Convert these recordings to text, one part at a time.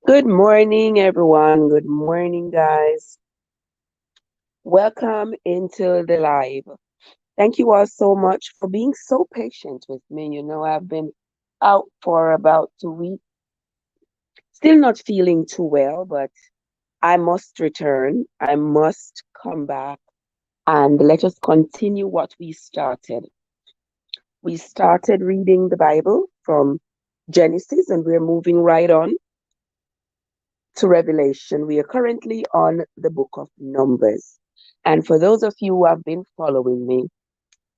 Good morning, everyone. Good morning, guys. Welcome into the live. Thank you all so much for being so patient with me. I've been out for about 2 weeks, still not feeling too well, but I must return. I must come back and let us continue what we started. We started reading the Bible from Genesis and we're moving right on to Revelation. We are currently on the book of Numbers. And for those of you who have been following me,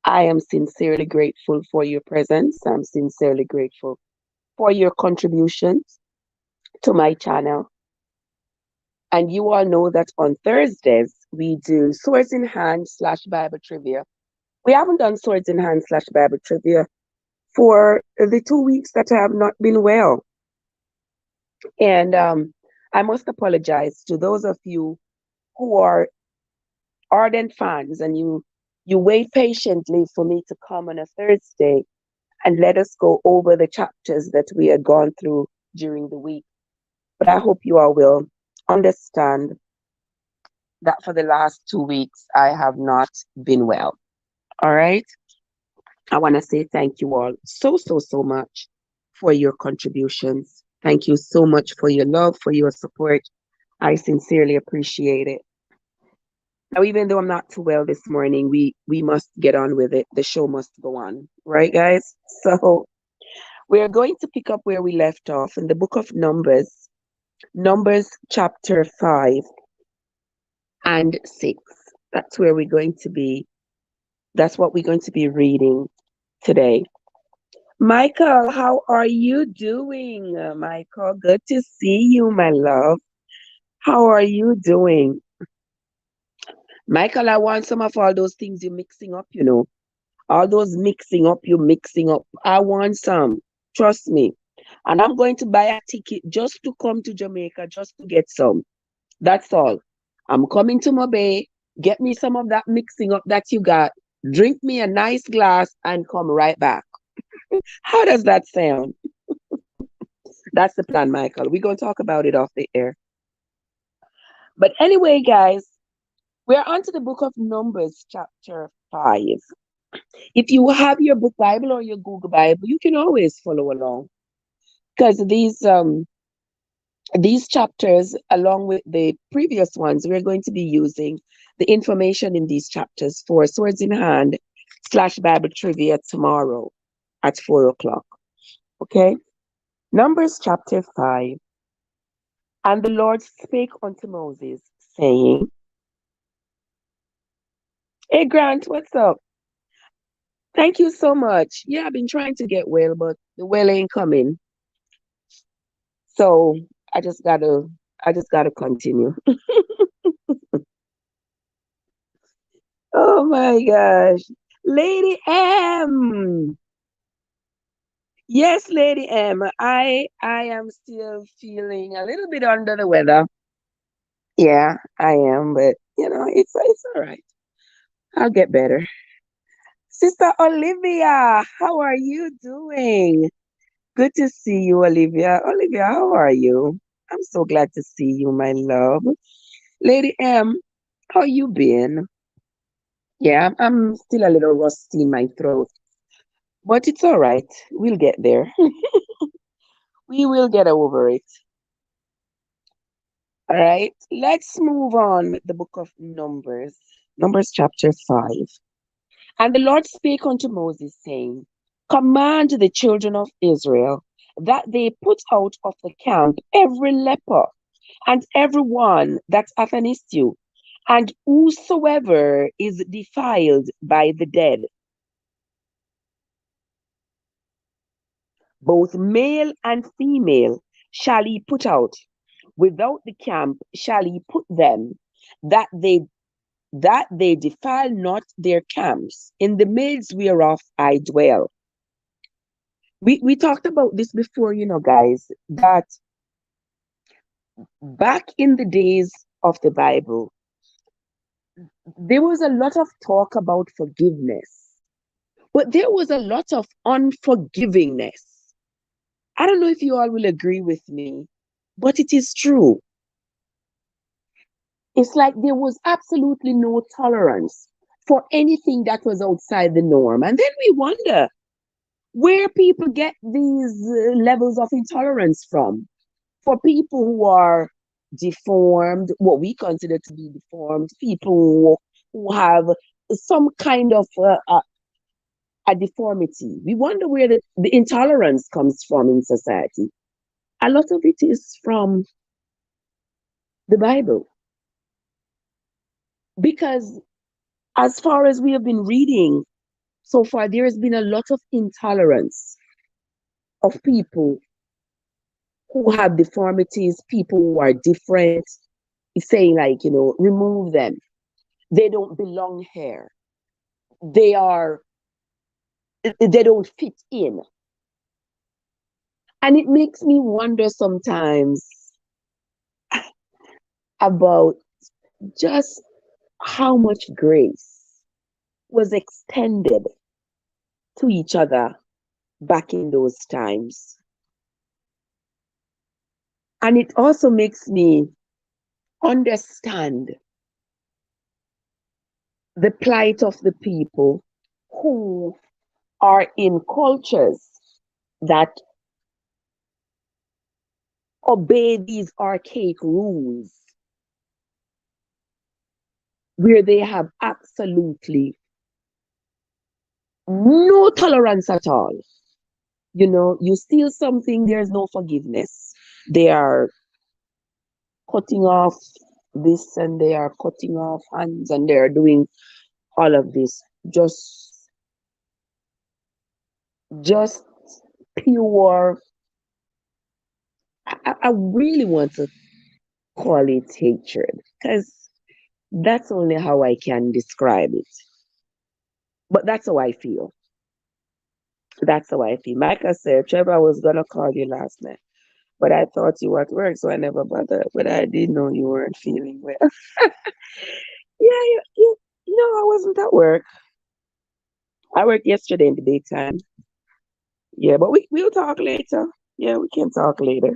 I am sincerely grateful for your presence. I'm sincerely grateful for your contributions to my channel. And you all know that on Thursdays, we do Swords in Hand slash Bible Trivia. We haven't done Swords in Hand slash Bible Trivia for the 2 weeks that I have not been well. And I must apologize to those of you who are ardent fans and you wait patiently for me to come on a Thursday and let us go over the chapters that we had gone through during the week. But I hope you all will understand that for the last 2 weeks I have not been well. All right. I want to say thank you all so much for your contributions. Thank you so much for your love, for your support. I sincerely appreciate it. Now, even though I'm not too well this morning, we must get on with it. The show must go on, right, guys? So we're going to pick up where we left off in the book of Numbers, Numbers chapter 5 and 6. That's where we're going to be. That's what we're going to be reading today. Michael, how are you doing? Michael, good to see you, my love. How are you doing? Michael, I want some of all those things you're mixing up. All those mixing up, you mixing up. I want some. Trust me. And I'm going to buy a ticket just to come to Jamaica, just to get some. That's all. I'm coming to Mobay. Get me some of that mixing up that you got. Drink me a nice glass and come right back. How does that sound? That's the plan, Michael. We're going to talk about it off the air. But anyway, guys, we're on to the book of Numbers, chapter 5. If you have your book Bible or your Google Bible, you can always follow along because these chapters, along with the previous ones, we're going to be using the information in these chapters for Swords in Hand slash Bible Trivia tomorrow at 4 o'clock. Okay? Numbers chapter 5. And the Lord spake unto Moses, saying, Hey Grant, what's up? Thank you so much. Yeah, I've been trying to get well, but the well ain't coming. So I just gotta continue. Oh my gosh. Lady M. Yes, Lady M. I am still feeling a little bit under the weather. Yeah, I am, but it's all right. I'll get better. Sister Olivia, how are you doing? Good to see you, Olivia. Olivia, how are you? I'm so glad to see you, my love. Lady M, how you been? Yeah, I'm still a little rusty in my throat, but it's all right. We'll get there. We will get over it. All right, let's move on with the book of Numbers, Numbers chapter 5. And the Lord spake unto Moses, saying, Command the children of Israel that they put out of the camp every leper and every one that hath an issue, and whosoever is defiled by the dead, both male and female, shall he put out. Without the camp shall he put them, that they defile not their camps, in the midst whereof I dwell. We talked about this before, guys, that back in the days of the Bible, there was a lot of talk about forgiveness, but there was a lot of unforgivingness. I don't know if you all will agree with me but it is true. It's like there was absolutely no tolerance for anything that was outside the norm. And then we wonder where people get these levels of intolerance from. For people who are deformed, what we consider to be deformed, people who have some kind of a deformity. We wonder where the intolerance comes from in society. A lot of it is from the Bible. Because as far as we have been reading so far, there has been a lot of intolerance of people who have deformities, people who are different. It's saying, like, remove them. They don't belong here. They are, they don't fit in. And it makes me wonder sometimes about just how much grace was extended to each other back in those times. And it also makes me understand the plight of the people who are in cultures that obey these archaic rules, where they have absolutely no tolerance at all. You steal something, there's no forgiveness. They are cutting off this and they are cutting off hands and they are doing all of this. Just pure. I really want to call it hatred because that's only how I can describe it. But that's how I feel. That's how I feel. Micah said, Trevor, I was going to call you last night, but I thought you were at work, so I never bothered. But I did know you weren't feeling well. Yeah, I wasn't at work. I worked yesterday in the daytime. Yeah, but we'll talk later. Yeah, we can talk later.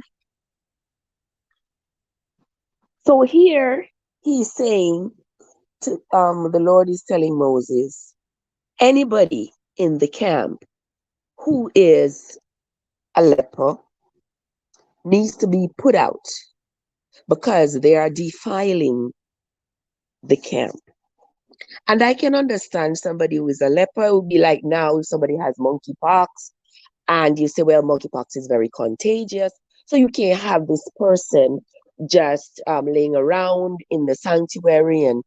So here he's saying the Lord is telling Moses, anybody in the camp who is a leper needs to be put out because they are defiling the camp. And I can understand somebody who is a leper would be like, now if somebody has monkeypox and you say, well, monkeypox is very contagious, so you can't have this person just laying around in the sanctuary and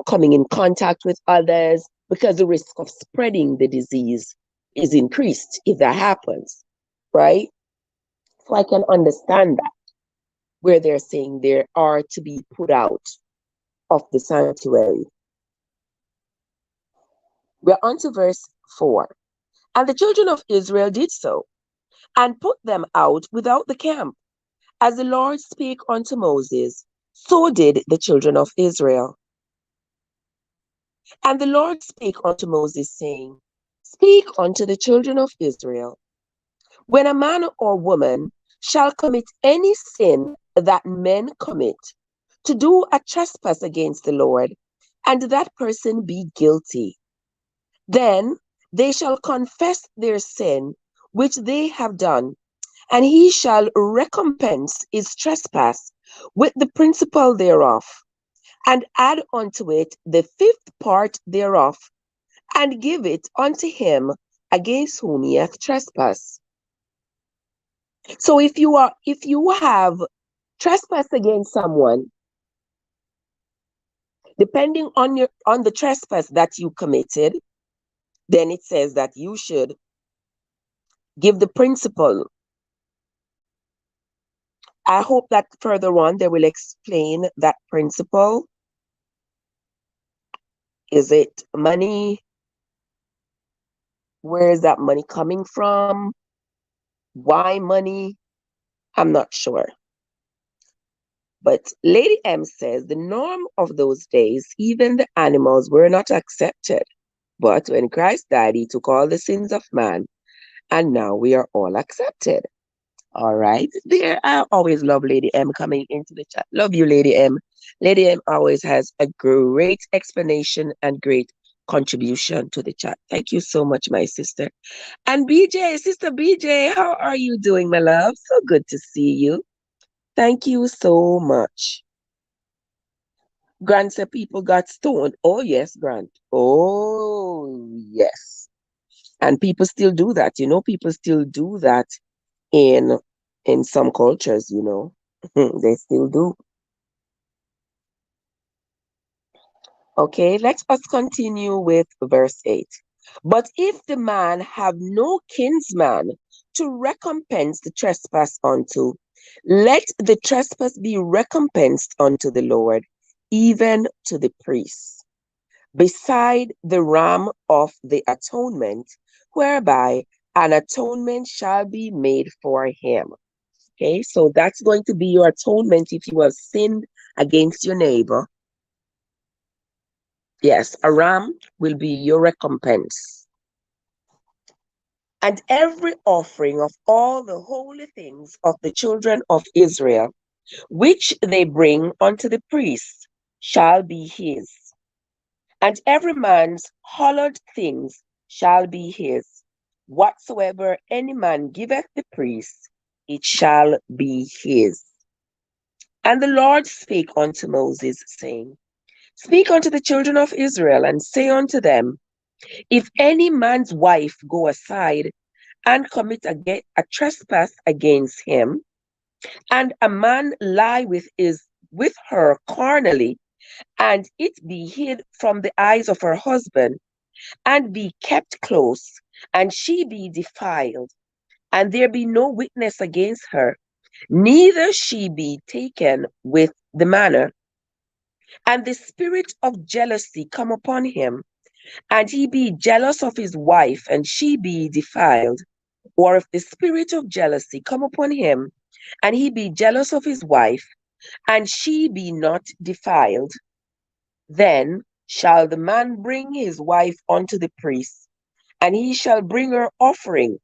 coming in contact with others, because the risk of spreading the disease is increased if that happens, right? So I can understand that, where they're saying they are to be put out of the sanctuary. We're on to verse 4. And the children of Israel did so, and put them out without the camp. As the Lord spake unto Moses, so did the children of Israel. And the Lord spake unto Moses, saying, Speak unto the children of Israel, when a man or woman shall commit any sin that men commit, to do a trespass against the Lord, and that person be guilty, then they shall confess their sin which they have done, and he shall recompense his trespass with the principal thereof, and add unto it the fifth part thereof, and give it unto him against whom he hath trespassed. So if you have trespassed against someone, depending on the trespass that you committed, then it says that you should give the principal. I hope that further on they will explain that principle. Is it money? Where is that money coming from? Why money? I'm not sure. But Lady M says the norm of those days, even the animals were not accepted. But when Christ died, he took all the sins of man, and now we are all accepted. All right. There, I always love Lady M coming into the chat. Love you, Lady M. Lady M always has a great explanation and great contribution to the chat. Thank you so much, my sister. And BJ, Sister BJ, how are you doing, my love? So good to see you. Thank you so much. Grant said people got stoned. Oh, yes, Grant. Oh, yes. And people still do that. People still do that in in some cultures, they still do. Okay, let us continue with verse 8. But if the man have no kinsman to recompense the trespass unto, let the trespass be recompensed unto the Lord, even to the priest, beside the ram of the atonement, whereby an atonement shall be made for him. Okay, so that's going to be your atonement if you have sinned against your neighbor. Yes, a ram will be your recompense. And every offering of all the holy things of the children of Israel, which they bring unto the priest, shall be his. And every man's hallowed things shall be his. Whatsoever any man giveth the priest, it shall be his. And the Lord spake unto Moses, saying, Speak unto the children of Israel, and say unto them, If any man's wife go aside and commit a trespass against him, and a man lie with her carnally, and it be hid from the eyes of her husband, and be kept close, and she be defiled, and there be no witness against her, neither she be taken with the manner, and the spirit of jealousy come upon him, and he be jealous of his wife, and she be defiled, or if the spirit of jealousy come upon him, and he be jealous of his wife, and she be not defiled, then shall the man bring his wife unto the priest, and he shall bring her offering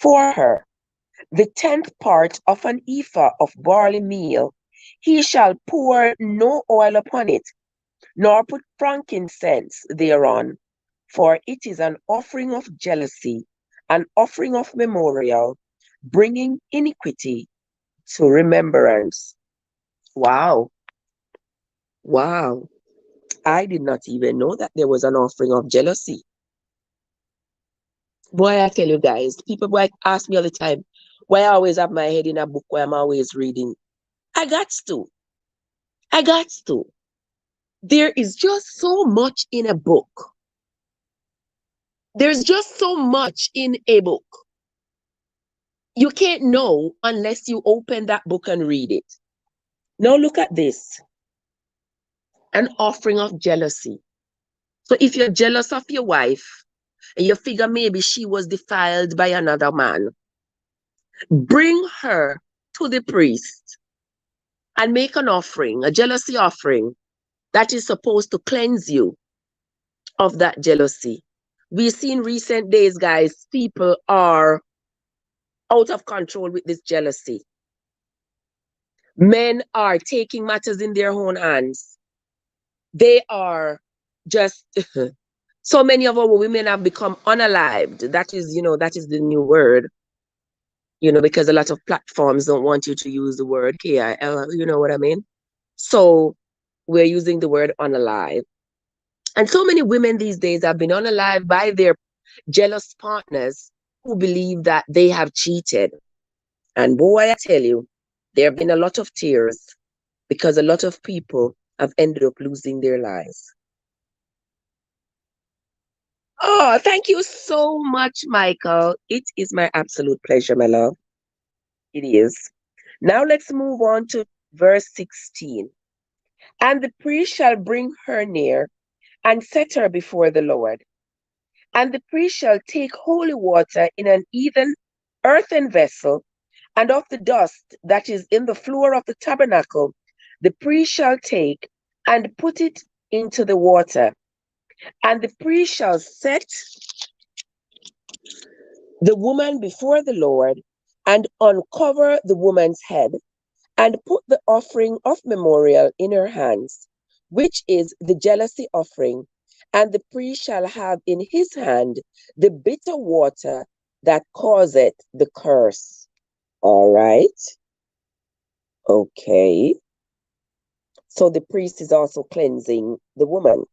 for her, the 10th part of an ephah of barley meal. He shall pour no oil upon it, nor put frankincense thereon, for it is an offering of jealousy, an offering of memorial, bringing iniquity to remembrance. Wow. Wow. I did not even know that there was an offering of jealousy. Boy, I tell you guys, people ask me all the time, why I always have my head in a book where I'm always reading. I got to. I got to. There is just so much in a book. There's just so much in a book. You can't know unless you open that book and read it. Now look at this. An offering of jealousy. So if you're jealous of your wife, and you figure maybe she was defiled by another man, bring her to the priest and make an offering, a jealousy offering, that is supposed to cleanse you of that jealousy. We've seen recent days, guys, people are out of control with this jealousy. Men are taking matters in their own hands. They are just so many of our women have become unalived. That is the new word. Because a lot of platforms don't want you to use the word KIL, you know what I mean? So we're using the word unalive. And so many women these days have been unalived by their jealous partners who believe that they have cheated. And boy, I tell you, there have been a lot of tears because a lot of people have ended up losing their lives. Oh, thank you so much, Michael. It is my absolute pleasure, my love. It is. Now let's move on to verse 16. And the priest shall bring her near and set her before the Lord. And the priest shall take holy water in an earthen vessel, and of the dust that is in the floor of the tabernacle, the priest shall take and put it into the water. And the priest shall set the woman before the Lord, and uncover the woman's head, and put the offering of memorial in her hands, which is the jealousy offering. And the priest shall have in his hand the bitter water that causeth the curse. All right. Okay. So the priest is also cleansing the woman.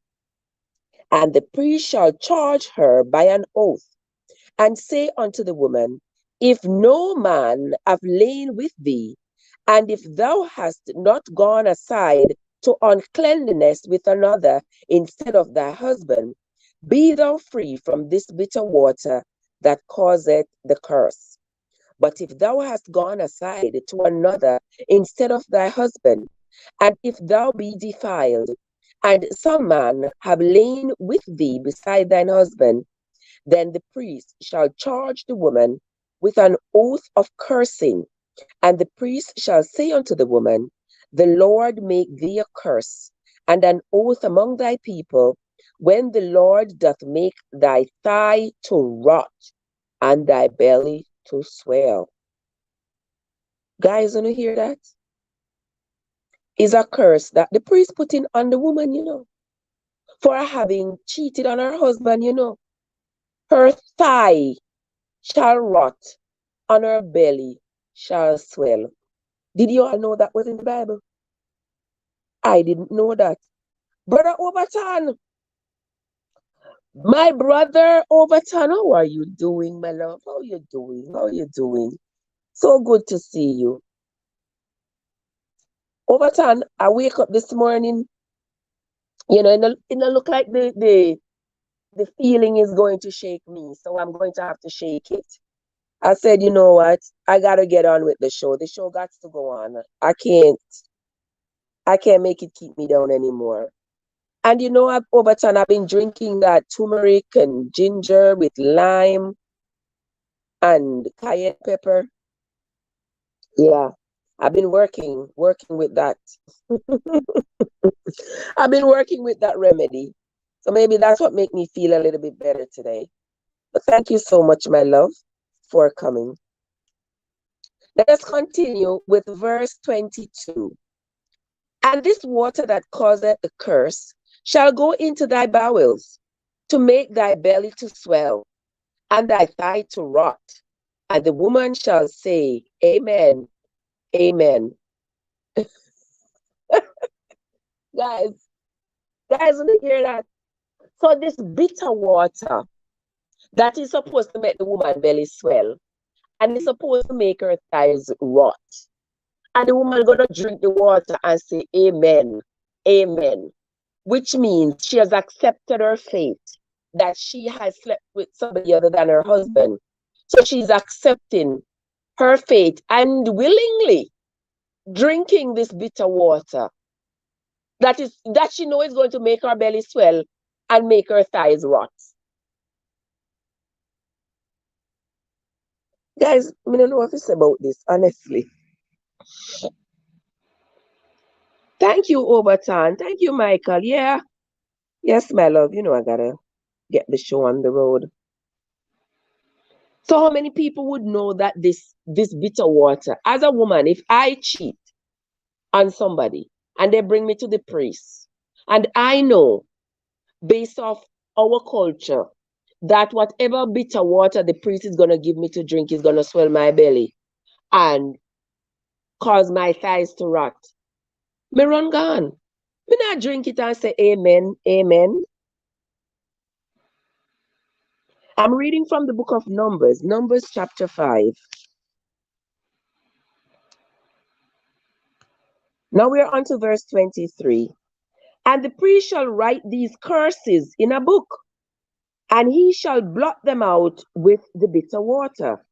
And the priest shall charge her by an oath, and say unto the woman, if no man have lain with thee, and if thou hast not gone aside to uncleanness with another instead of thy husband, be thou free from this bitter water that causeth the curse. But if thou hast gone aside to another instead of thy husband, and if thou be defiled, and some man have lain with thee beside thine husband, then the priest shall charge the woman with an oath of cursing, and the priest shall say unto the woman, the Lord make thee a curse, and an oath among thy people, when the Lord doth make thy thigh to rot, and thy belly to swell. Guys, wanna hear that? Is a curse that the priest put in on the woman, for having cheated on her husband, Her thigh shall rot, and her belly shall swell. Did you all know that was in the Bible? I didn't know that. Brother Overton, my brother Overton, how are you doing, my love? How you doing? How you doing? So good to see you. Overton, I wake up this morning, it look like the feeling is going to shake me, so I'm going to have to shake it. I said, you know what? I gotta get on with the show. The show got to go on. I can't make it keep me down anymore. And Overton, I've been drinking that turmeric and ginger with lime and cayenne pepper. Yeah, I've been working with that. I've been working with that remedy. So maybe that's what make me feel a little bit better today. But thank you so much, my love, for coming. Let us continue with verse 22. And this water that causeth the curse shall go into thy bowels, to make thy belly to swell, and thy thigh to rot. And the woman shall say, Amen, Amen. Guys, want to hear that? So this bitter water that is supposed to make the woman belly swell, and it's supposed to make her thighs rot. And the woman gonna drink the water and say, Amen, Amen. Which means she has accepted her fate, that she has slept with somebody other than her husband. So she's accepting her fate and willingly drinking this bitter water that she knows is going to make her belly swell and make her thighs rot. Guys, I don't know what to say about this, honestly. Thank you, Overton. Thank you, Michael. Yeah. Yes, my love. I gotta get the show on the road. So how many people would know that this bitter water, as a woman, if I cheat on somebody and they bring me to the priest, and I know based off our culture that whatever bitter water the priest is gonna give me to drink is gonna swell my belly and cause my thighs to rot, me run gone. Me not drink it and say amen, amen. I'm reading from the book of Numbers chapter 5. Now we're on to verse 23. And the priest shall write these curses in a book, and he shall blot them out with the bitter water.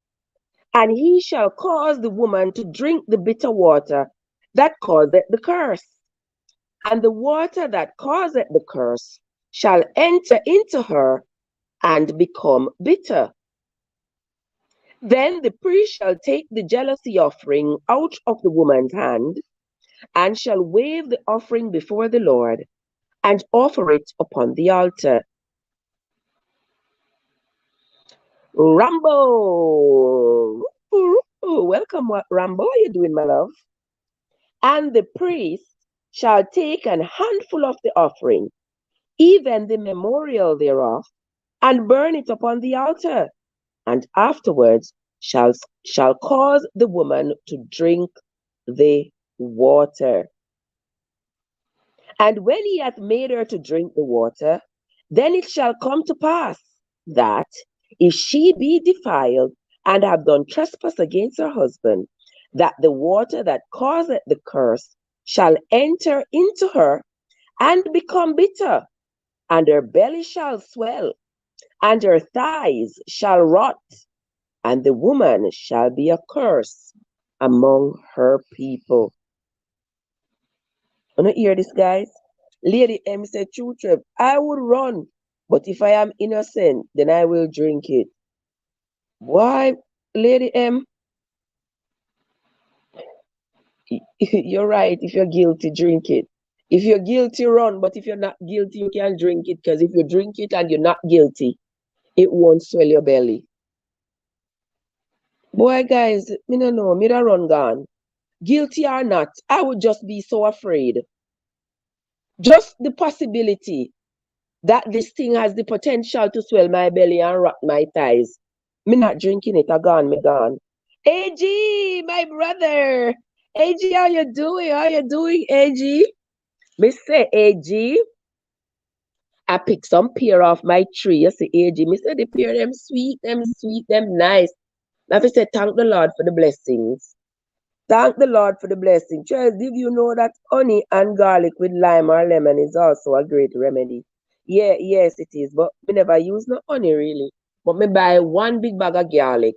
And he shall cause the woman to drink the bitter water that causeth the curse. And the water that causeth the curse shall enter into her and become bitter. Then the priest shall take the jealousy offering out of the woman's hand, and shall wave the offering before the Lord, and offer it upon the altar. Rumble! Oh, welcome, Rambo. How you doing, my love? And the priest shall take an handful of the offering, even the memorial thereof, and burn it upon the altar, and afterwards shall, shall cause the woman to drink the water. And when he hath made her to drink the water, then it shall come to pass that if she be defiled and have done trespass against her husband, that the water that causeth the curse shall enter into her and become bitter, and her belly shall swell, and her thighs shall rot, and the woman shall be a curse among her people. You know, hear this, guys? Lady M said, true, Trev, I would run, but if I am innocent, then I will drink it. Why, Lady M? You're right. If you're guilty, drink it. If you're guilty, run. But if you're not guilty, you can't drink it. Because if you drink it and you're not guilty, it won't swell your belly. Boy, guys, me no know. Me da run gone. Guilty or not, I would just be so afraid. Just the possibility that this thing has the potential to swell my belly and rot my thighs. Me not drinking it. I gone, me gone. AG, my brother. AG, how you doing? How you doing, AG? Me say, AG, I pick some pear off my tree. You see, AG, me say the pear, them sweet, them nice. Now, I say, thank the Lord for the blessings. Thank the Lord for the blessing. Charles, did you know that honey and garlic with lime or lemon is also a great remedy? Yeah, yes, it is. But we never use no honey really. But me buy one big bag of garlic.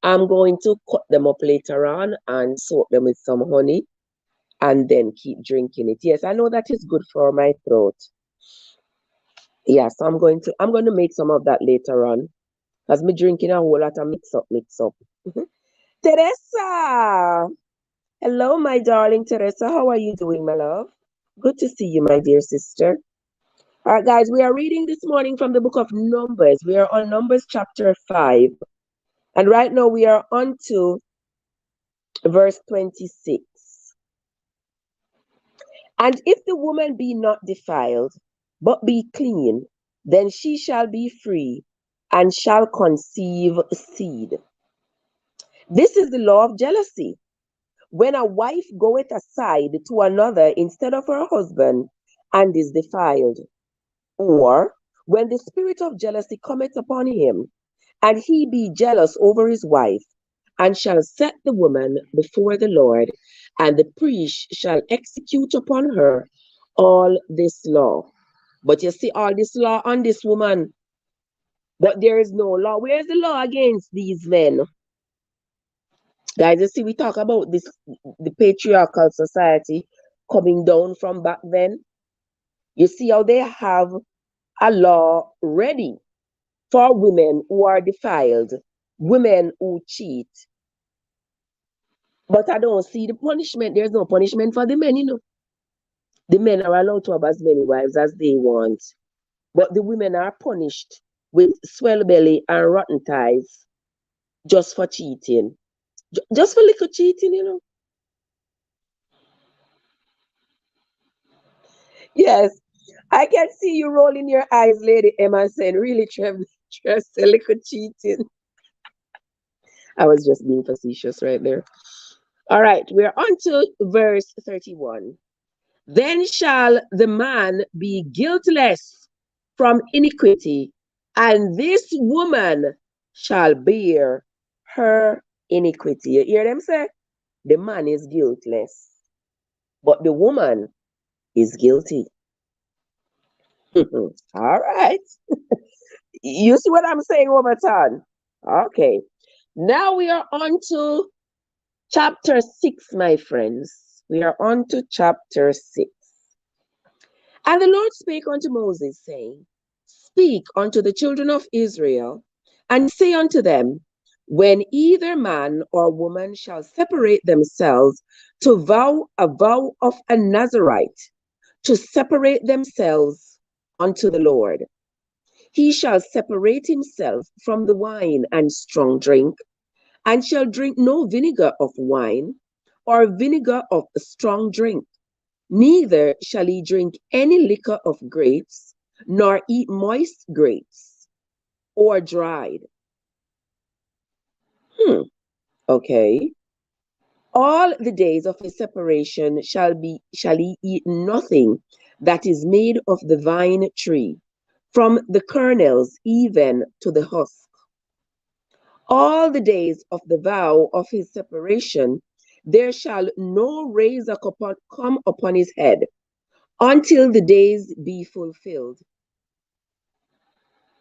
I'm going to cut them up later on and soak them with some honey and then keep drinking it. Yes, I know that is good for my throat. Yeah, so I'm going to make some of that later on. Because me drinking a whole lot of mix up. Teresa! Hello, my darling Teresa. How are you doing, my love? Good to see you, my dear sister. All right, guys, we are reading this morning from the book of Numbers. We are on Numbers chapter 5. And right now we are on to verse 26. And if the woman be not defiled, but be clean, then she shall be free and shall conceive seed. This is the law of jealousy. When a wife goeth aside to another instead of her husband and is defiled, or when the spirit of jealousy cometh upon him, and he be jealous over his wife, and shall set the woman before the Lord, and the priest shall execute upon her all this law. But you see all this law on this woman, but there is no law. Where's the law against these men? Guys, you see, we talk about this, the patriarchal society coming down from back then. You see how they have a law ready for women who are defiled, women who cheat. But I don't see the punishment. There's no punishment for the men, you know. The men are allowed to have as many wives as they want. But the women are punished with swell belly and rotten thighs just for cheating. Just for little cheating, you know. Yes, I can see you rolling your eyes, Lady Emma, saying, really, Trevor, just a little cheating. I was just being facetious right there. All right, we're on to verse 31. Then shall the man be guiltless from iniquity, and this woman shall bear her iniquity. You hear them say? The man is guiltless, but the woman is guilty. All right. You see what I'm saying, Overton? Okay. Now we are on to chapter 6, my friends. We are on to chapter 6. And the Lord spake unto Moses, saying, Speak unto the children of Israel, and say unto them, when either man or woman shall separate themselves to vow a vow of a Nazarite, to separate themselves unto the Lord, he shall separate himself from the wine and strong drink, and shall drink no vinegar of wine, or vinegar of strong drink, neither shall he drink any liquor of grapes, nor eat moist grapes, or dried. Okay. All the days of his separation shall he eat nothing that is made of the vine tree, from the kernels even to the husk. All the days of the vow of his separation, there shall no razor come upon his head, until the days be fulfilled,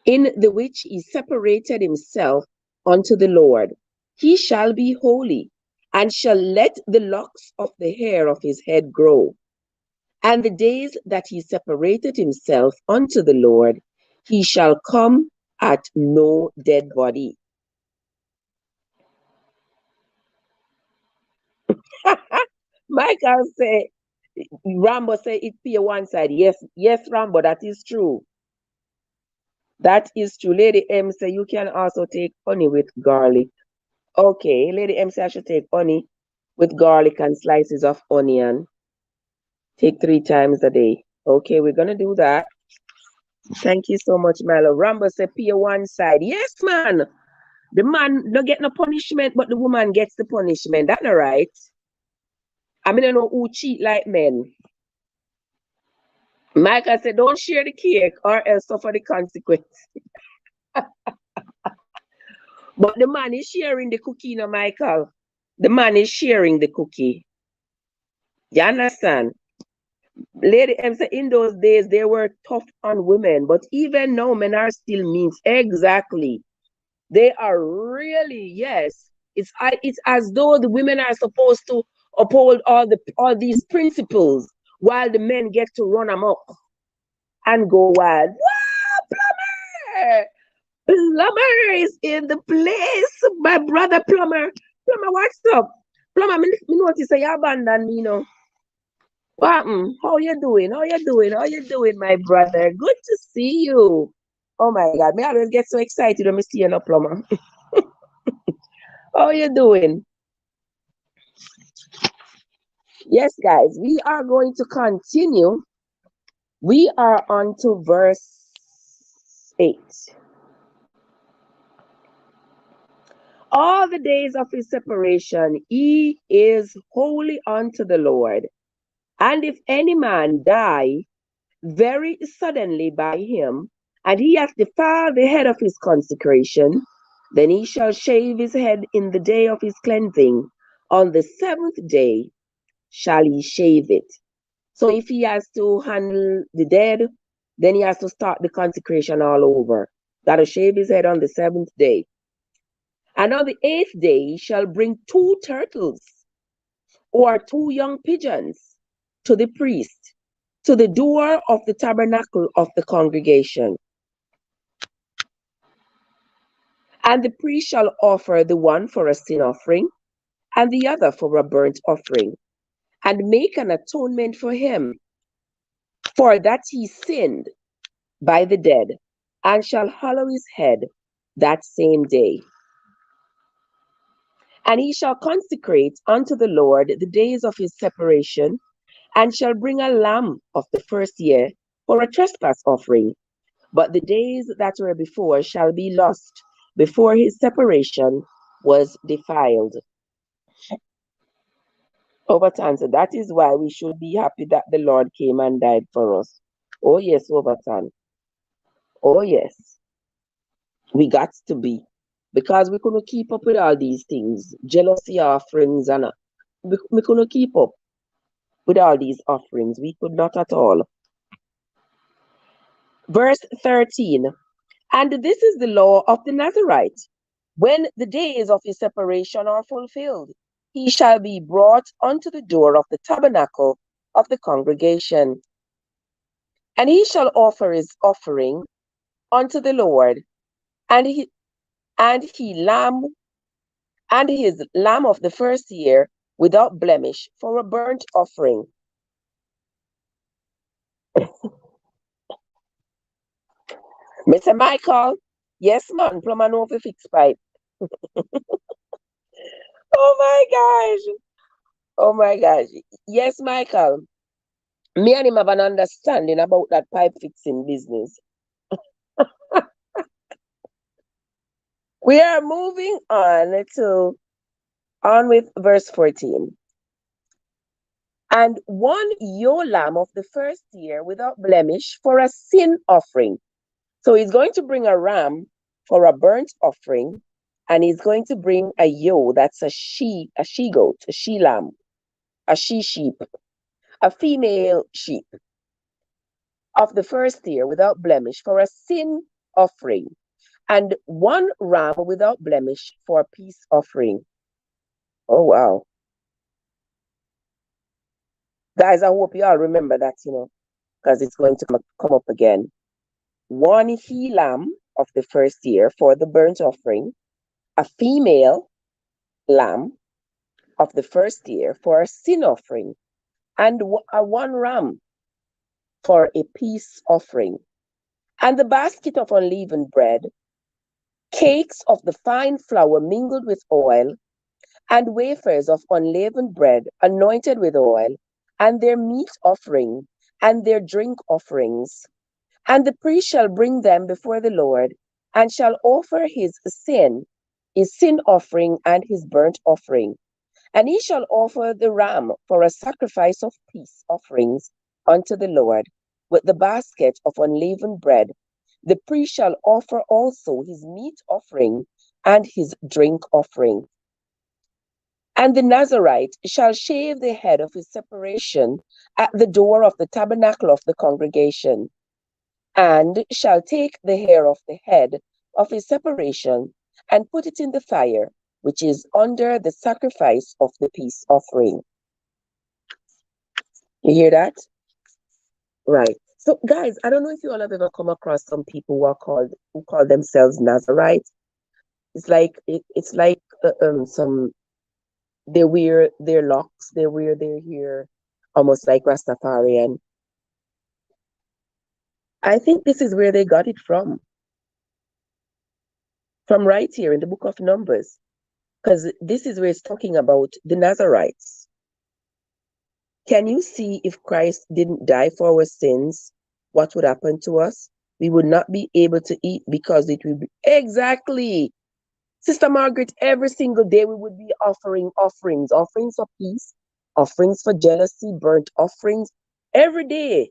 in the which he separated himself unto the Lord. He shall be holy, and shall let the locks of the hair of his head grow. And the days that he separated himself unto the Lord, he shall come at no dead body. Michael say, Rambo say it be one side. Yes, yes, Rambo, that is true. That is true. Lady M say you can also take honey with garlic. Okay, Lady M say I should take honey with garlic and slices of onion. Take 3 times a day. Okay, we're gonna do that. Thank you so much, Milo. Rambo say peer one side. Yes, man. The man don't get no punishment, but the woman gets the punishment. That's not right. I mean, I know who cheat like men. Michael said, don't share the cake or else suffer the consequence. But the man is sharing the cookie, no, Michael. The man is sharing the cookie. You understand? Lady M said, in those days, they were tough on women, but even now, men are still mean. Exactly. They are really, yes. It's as though the women are supposed to uphold all these principles while the men get to run amok and go wild. Wow, plumber! Plumber is in the place. My brother plumber. Plumber, what's up? Plumber, me notice you abandoned me, you know. What happened? How you doing? How you doing? How you doing, my brother? Good to see you. Oh my God, me always get so excited when I see you, no plumber. How you doing? Yes, guys, we are going to continue. We are on to verse 8. All the days of his separation, he is holy unto the Lord. And if any man die very suddenly by him, and he hath defiled the head of his consecration, then he shall shave his head in the day of his cleansing. On the 7th day shall he shave it. So if he has to handle the dead, then he has to start the consecration all over. Got to shave his head on the 7th day. And on the 8th day, he shall bring 2 turtles or 2 young pigeons to the priest, to the door of the tabernacle of the congregation. And the priest shall offer the one for a sin offering, and the other for a burnt offering, and make an atonement for him, for that he sinned by the dead, and shall hallow his head that same day. And he shall consecrate unto the Lord the days of his separation, and shall bring a lamb of the first year for a trespass offering. But the days that were before shall be lost before his separation was defiled. Overton, so that is why we should be happy that the Lord came and died for us. Oh, yes, Overton. Oh, yes. We got to be. Because we couldn't keep up with all these things. Jealousy offerings and we couldn't keep up with all these offerings. We could not at all. Verse 13. And this is the law of the Nazarite. When the days of his separation are fulfilled, he shall be brought unto the door of the tabernacle of the congregation. And he shall offer his offering unto the Lord, and his lamb of the first year without blemish for a burnt offering. Mr. Michael, yes, man, plumber know fi fix pipe. Oh my gosh. Oh my gosh. Yes, Michael. Me and him have an understanding about that pipe fixing business. We are moving on with verse 14. And one ewe lamb of the first year without blemish for a sin offering. So he's going to bring a ram for a burnt offering, and he's going to bring a ewe, that's a she goat, a she lamb, a she sheep, a female sheep of the first year without blemish for a sin offering, and one ram without blemish for a peace offering. Oh wow. Guys, I hope you all remember that, because it's going to come up again. One he lamb of the first year for the burnt offering, a female lamb of the first year for a sin offering, and a one ram for a peace offering, and the basket of unleavened bread, cakes of the fine flour mingled with oil, and wafers of unleavened bread anointed with oil, and their meat offering, and their drink offerings. And the priest shall bring them before the Lord, and shall offer his sin offering, and his burnt offering. And he shall offer the ram for a sacrifice of peace offerings unto the Lord, with the basket of unleavened bread. The priest shall offer also his meat offering and his drink offering. And the Nazarite shall shave the head of his separation at the door of the tabernacle of the congregation, and shall take the hair of the head of his separation and put it in the fire, which is under the sacrifice of the peace offering. You hear that? Right. So, guys, I don't know if you all have ever come across some people who call themselves Nazarites. It's like some they wear their locks, they wear their hair, almost like Rastafarian. I think this is where they got it from right here in the book of Numbers, because this is where it's talking about the Nazarites. Can you see if Christ didn't die for our sins, what would happen to us? We would not be able to eat because it would be exactly, Sister Margaret, every single day we would be offering offerings for peace, offerings for jealousy, burnt offerings every day.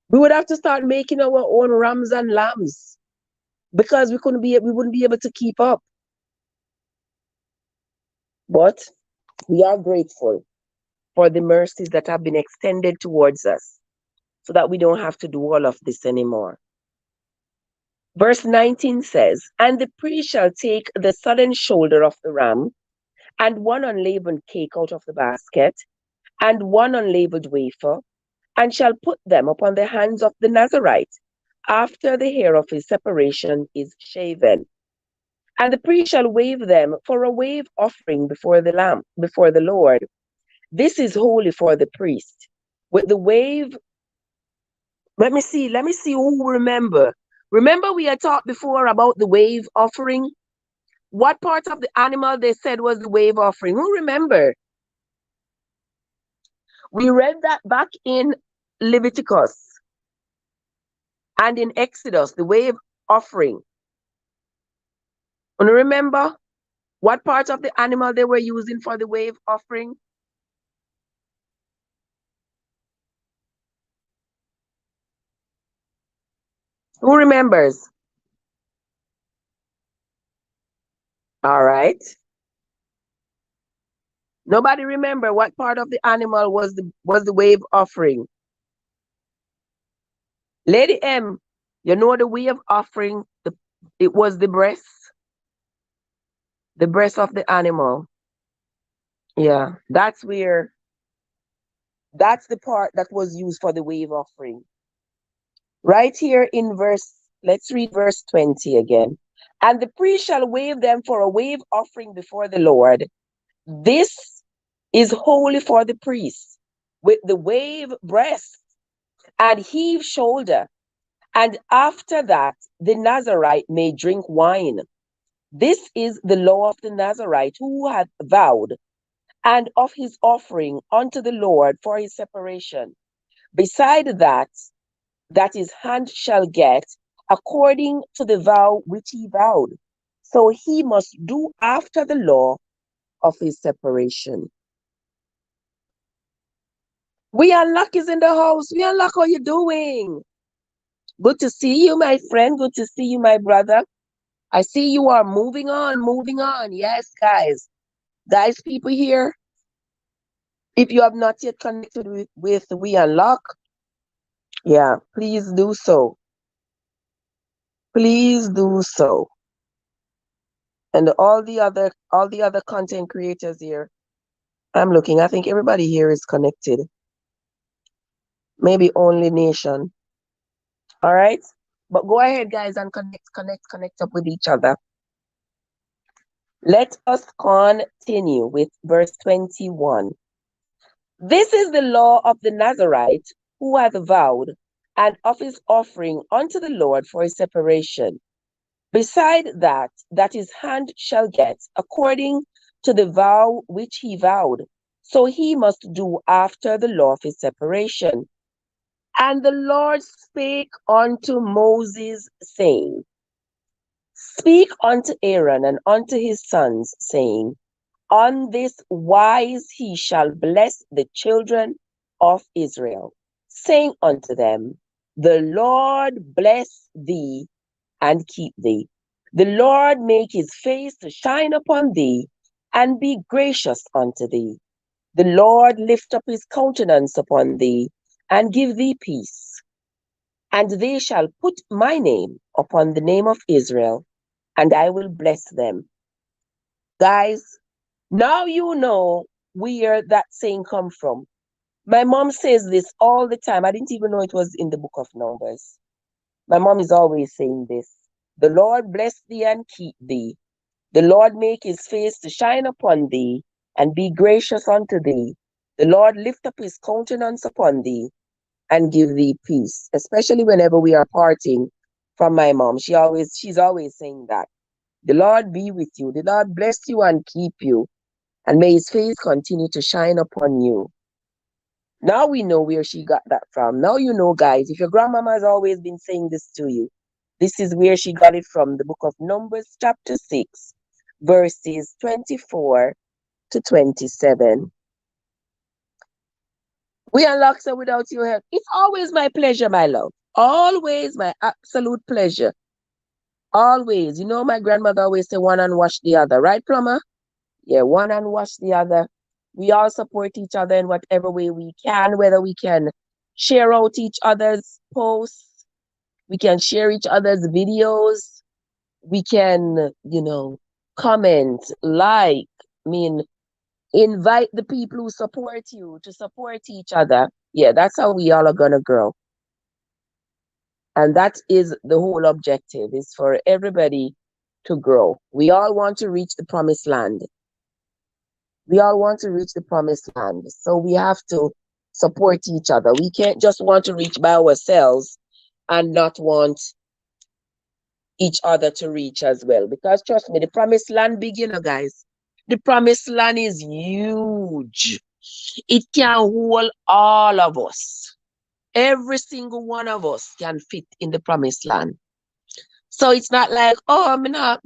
We would have to start making our own rams and lambs because we wouldn't be able to keep up. But we are grateful for the mercies that have been extended towards us so that we don't have to do all of this anymore. Verse 19 says, and the priest shall take the southern shoulder of the ram and one unleavened cake out of the basket and one unleavened wafer, and shall put them upon the hands of the Nazarite after the hair of his separation is shaven. And the priest shall wave them for a wave offering before the Lord. This is holy for the priest. With the wave, let me see who remember. Remember we had talked before about the wave offering? What part of the animal they said was the wave offering? Who remember? We read that back in Leviticus and in Exodus, the wave offering. And remember what part of the animal they were using for the wave offering? Who remembers? All right. Nobody remember what part of the animal was the wave offering. Lady M, you know the wave offering, it was the breast of the animal. Yeah, that's the part that was used for the wave offering. Right here let's read verse 20 again. And the priest shall wave them for a wave offering before the Lord. This is holy for the priest, with the wave breast and heave shoulder. And after that, the Nazarite may drink wine. This is the law of the Nazarite who hath vowed, and of his offering unto the Lord for his separation. Beside that his hand shall get, according to the vow which he vowed. So he must do after the law of his separation. We Unlock is in the house. We Unlock, how you doing? Good to see you, my friend. Good to see you, my brother. I see you are moving on, moving on. Yes, guys. Guys, people here, if you have not yet connected with We Unlock, yeah, please do so. Please do so. And all the other content creators here, I'm looking. I think everybody here is connected. Maybe only Nation. All right. But go ahead, guys, and connect up with each other. Let us continue with verse 21. This is the law of the Nazarite who hath vowed, and of his offering unto the Lord for his separation. Beside that his hand shall get, according to the vow which he vowed. So he must do after the law of his separation. And the Lord spake unto Moses, saying, Speak unto Aaron and unto his sons, saying, On this wise he shall bless the children of Israel, saying unto them, The Lord bless thee and keep thee. The Lord make his face to shine upon thee and be gracious unto thee. The Lord lift up his countenance upon thee and give thee peace. And they shall put my name upon the name of Israel, and I will bless them. Guys, now you know where that saying come from. My mom says this all the time. I didn't even know it was in the book of Numbers. My mom is always saying this. The Lord bless thee and keep thee. The Lord make his face to shine upon thee and be gracious unto thee. The Lord lift up his countenance upon thee and give thee peace. Especially whenever we are parting from my mom. She's always saying that. The Lord be with you. The Lord bless you and keep you. And may his face continue to shine upon you. Now we know where she got that from. Now you know, guys, if your grandmama has always been saying this to you, this is where she got it from. The book of Numbers, chapter 6, verses 24 to 27. We Unlock, so without your help. It's always my pleasure, my love. Always my absolute pleasure. Always. You know, my grandmother always say one and wash the other, right, Plumber? Yeah, one and wash the other. We all support each other in whatever way we can, whether we can share out each other's posts, we can share each other's videos, we can, comment, like, I mean, invite the people who support you to support each other. Yeah, that's how we all are gonna grow. And that is the whole objective, is for everybody to grow. We all want to reach the promised land. We all want to reach the promised land. So we have to support each other. We can't just want to reach by ourselves and not want each other to reach as well. Because trust me, the promised land big, guys. The promised land is huge. It can hold all of us. Every single one of us can fit in the promised land. So it's not like, oh, me not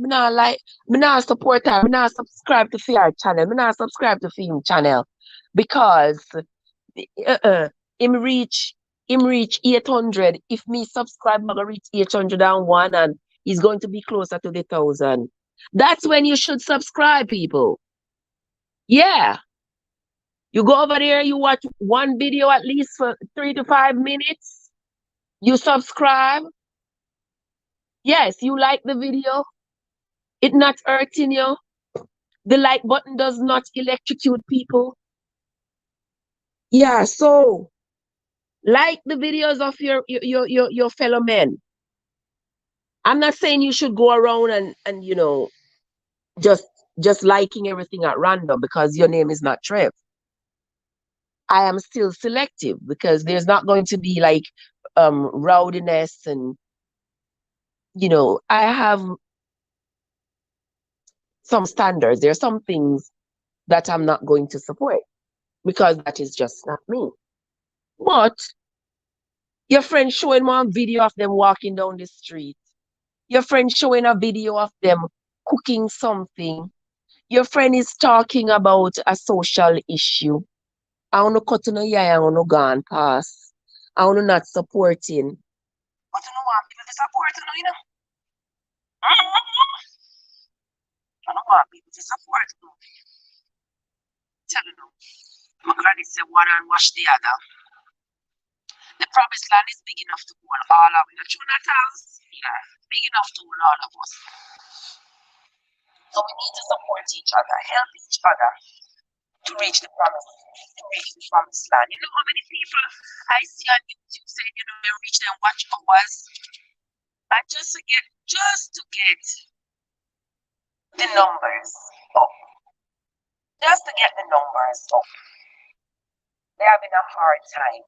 support her, me not subscribe to Fear channel, me not subscribe to Film channel. Because him reach 800. If me subscribe, I'm gonna reach 801 and he's going to be closer to the 1,000. That's when you should subscribe, people. Yeah. You go over there, you watch one video at least for 3 to 5 minutes. You subscribe. Yes, you like the video. It not hurting you. The like button does not electrocute people. Yeah, so like the videos of your fellow men. I'm not saying you should go around and just just liking everything at random because your name is not Trev. I am still selective because there's not going to be like rowdiness and I have some standards. There are some things that I'm not going to support because that is just not me. But your friend showing one video of them walking down the street. Your friend showing a video of them cooking something. Your friend is talking about a social issue. I want to cut on your eye, I want to go and pass. I want to not supporting. But you know what? People to support you know. I don't want people to support you. Tell you know. My granny said one and wash the other. The promised land is big enough to hold all of us. True not house? Yeah. Big enough to hold all of us. So we need to support each other, help each other to reach the promised land. You know how many people I see on YouTube saying, you know, they reach their watch hours, and just to get the numbers up, just to get the numbers up, they're having a hard time.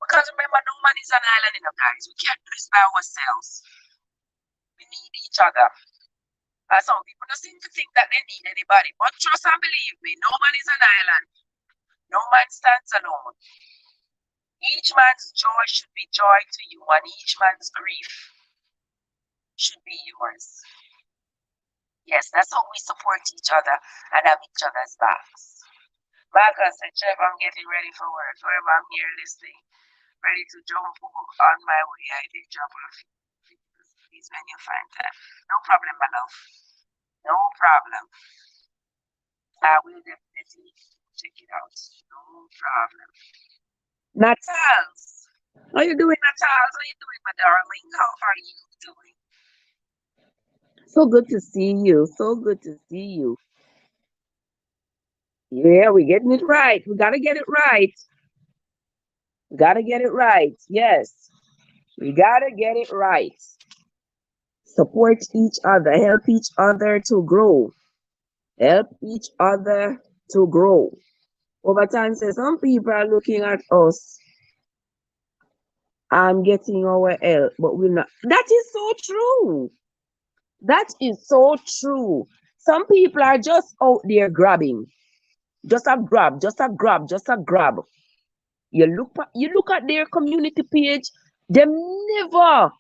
Because remember, no man is an island, you know, guys. We can't do this by ourselves. We need each other. Some people don't seem to think that they need anybody, but trust and believe me, no man is an island. No man stands alone. Each man's joy should be joy to you, and each man's grief should be yours. Yes, that's how we support each other and have each other's backs. Marcus said, Chef, I'm getting ready for work. Wherever I'm here listening, ready to jump on my way. I did jump off. Please, when you find time. No problem, my love. No problem. I will definitely check it out. No problem. Natals. How you doing, Natals? How you doing, my darling? How are you doing? So good to see you. So good to see you. Yeah, we're getting it right. We gotta get it right. We gotta get it right. Yes. We gotta get it right. Support each other. Help each other to grow. Help each other to grow. Over time, say some people are looking at us and getting our help, but we're not. That is so true. That is so true. Some people are just out there grabbing. Just a grab, just a grab, just a grab. You look at their community page, never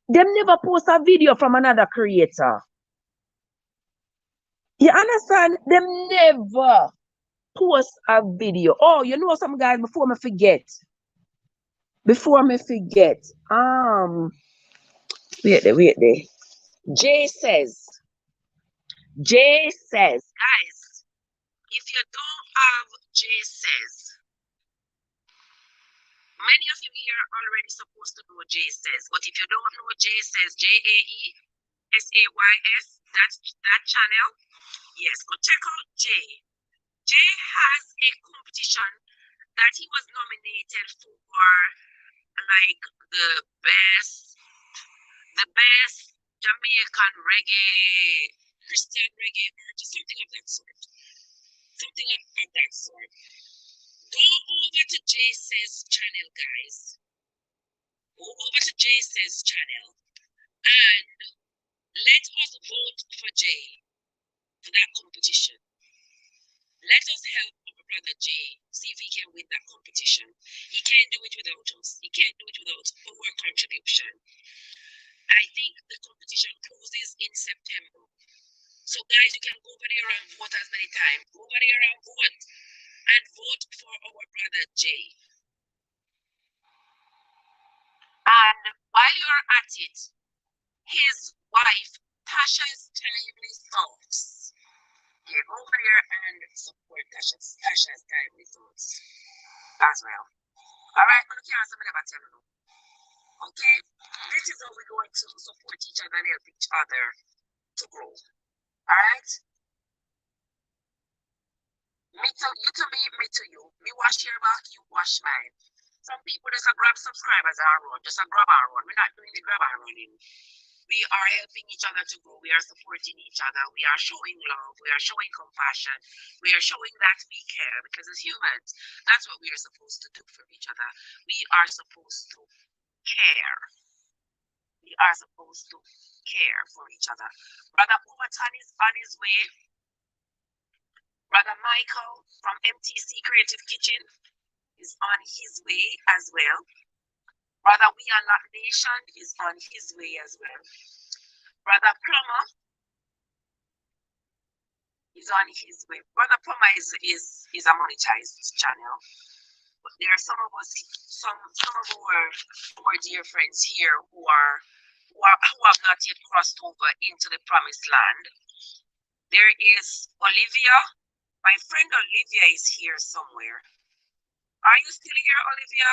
them never post a video from another creator. You understand? Them never post a video. Oh, you know some guys before me forget. Wait there. Jay says, guys, if you don't have Jay says, many of you here are already supposed to know Jay says, but if you don't know Jay says, JAESAYS, that channel, yes, go check out Jay. Jay has a competition that he was nominated for, like the best Jamaican reggae, Christian reggae artist, something of that sort. Go over to Jay Says channel, guys. Go over to Jay Says channel and let us vote for Jay for that competition. Let us help our brother Jay see if he can win that competition. He can't do it without us. He can't do it without our contribution. I think the competition closes in September. So guys, you can go over there and vote as many times. Go over there and vote for our brother Jay. And while you're at it, his wife, Tasha's Timely Thoughts. Get over there and support Tasha's Timely Thoughts as well. Alright, but you somebody about tell you. Okay? This is how we're going to support each other and help each other to grow. Alright? Me to me, me to you. Me wash your back, you wash mine. Some people just grab subscribers and run, just grab and run. We're not doing the grab and running. We are helping each other to grow. We are supporting each other. We are showing love. We are showing compassion. We are showing that we care, because as humans, that's what we are supposed to do for each other. We are supposed to care. We are supposed to care for each other. Brother Overton is on his way. Brother Michael from MTC Creative Kitchen is on his way as well. Brother We Unlock Nation is on his way as well. Brother Plummer is on his way. Brother Plummer is a monetized channel. But there are some of us, some of our dear friends here who have not yet crossed over into the promised land. There is Olivia. My friend Olivia is here somewhere. Are you still here, Olivia?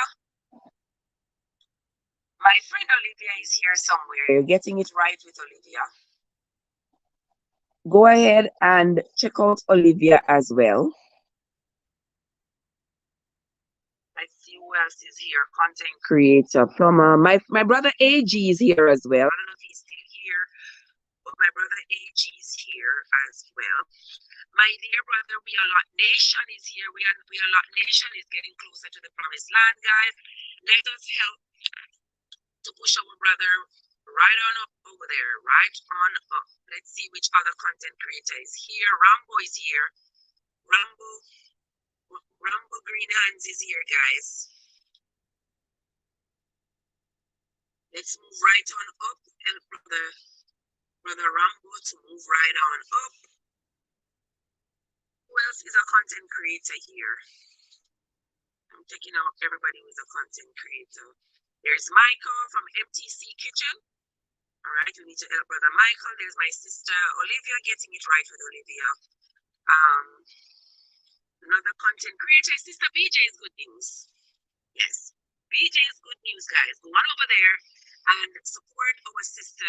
My friend Olivia is here somewhere. You're getting it right with Olivia. Go ahead and check out Olivia as well. Let's see who else is here. Content creator, plumber. My brother AG is here as well. I don't know if he's still here, but my brother AG is here as well. My dear brother, We Unlock Nation is here. We Unlock Nation is getting closer to the promised land, guys. Let us help to push our brother right on up over there, right on up. Let's see which other content creator is here. Rambo is here. Rambo Green Hands is here, guys. Let's move right on up and brother Rambo to move right on up. Who else is a content creator here? I'm checking out everybody who is a content creator. There's Michael from MTC Kitchen. All right, we need to help brother Michael. There's my sister Olivia, getting it right with Olivia. Another content creator, Sister BJ's Good News. Yes, BJ's Good News, guys. Go on over there and support our sister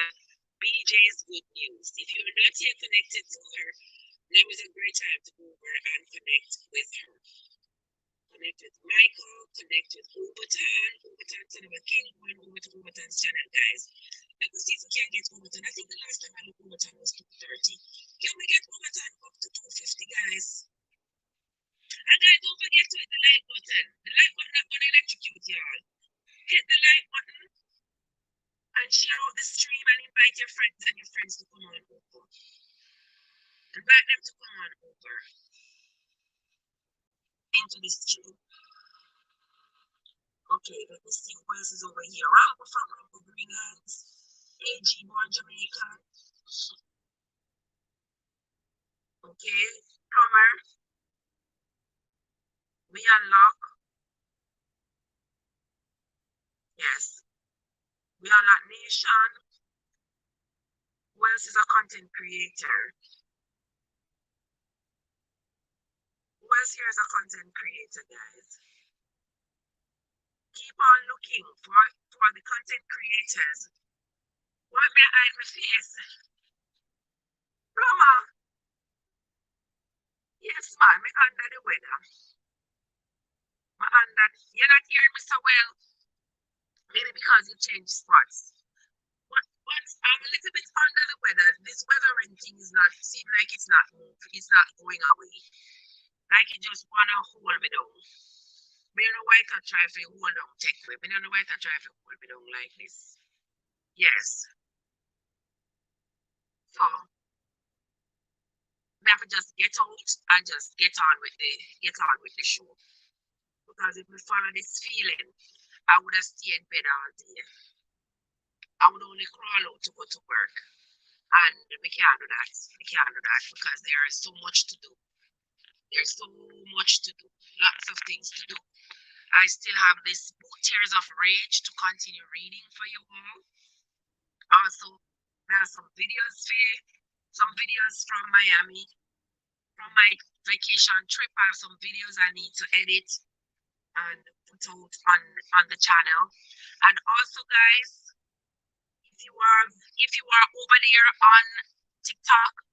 BJ's Good News. If you're not yet connected to her, now is a great time to go over and connect with her. Connect with Michael, connect with Overton. Overton, son of a king, going over to Overton's channel, guys. Let me see if we can get Overton. I think the last time I looked, Overton was 230. Can we get Overton up to 250, guys? And guys, don't forget to hit the like button. The like button not gonna electrocute y'all. Hit the like button and share out the stream and invite your friends and your friends to come on over. Invite them to come on over into the stream. Okay, let me see who else is over here. Rambo from Rambo Green Hands. AG Born Jamaica. Okay, Plumber. We Unlock. Yes. We Unlock Nation. Who else is a content creator? Who else here is a content creator, guys? Keep on looking for the content creators. What may I hide my face? Plumber. Yes, man, me under the weather. You're not hearing me so well. Maybe because you changed spots. But I'm a little bit under the weather. This weathering thing is not seem like it's not going away. Like it just wanna hold me down. Me don't know why I can try to hold on, take me. Me don't know why I can try to hold me down like this. Yes. So we have to just get out and just get on with the show. Because if we follow this feeling, I would have stayed in bed all day. I would only crawl out to go to work. And we can't do that. We can't do that because there is so much to do. There's so much to do. Lots of things to do. I still have this book, Tears of Rage, to continue reading for you all. Also, there are some videos from Miami, from my vacation trip. I have some videos I need to edit and put out on the channel. And also, guys, if you are over there on TikTok,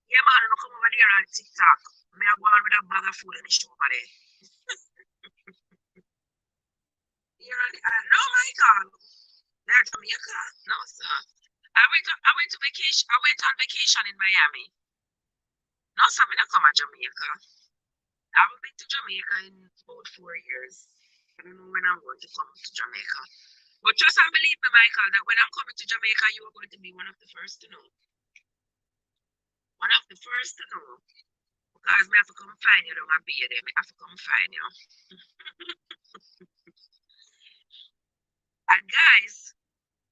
yeah, man, don't come over there on TikTok. Me I go on with a bag of food and the show over there. No, Michael. They're Jamaica. No, sir. I went on vacation in Miami. No, sir, I'm not come to Jamaica. I haven't been to Jamaica in about 4 years. I don't know when I'm going to come to Jamaica. But trust and believe me, Michael, that when I'm coming to Jamaica, you are going to be one of the first to know. One of the first to know. Because me have to come find you, don't be there. Me have to come find you. And guys,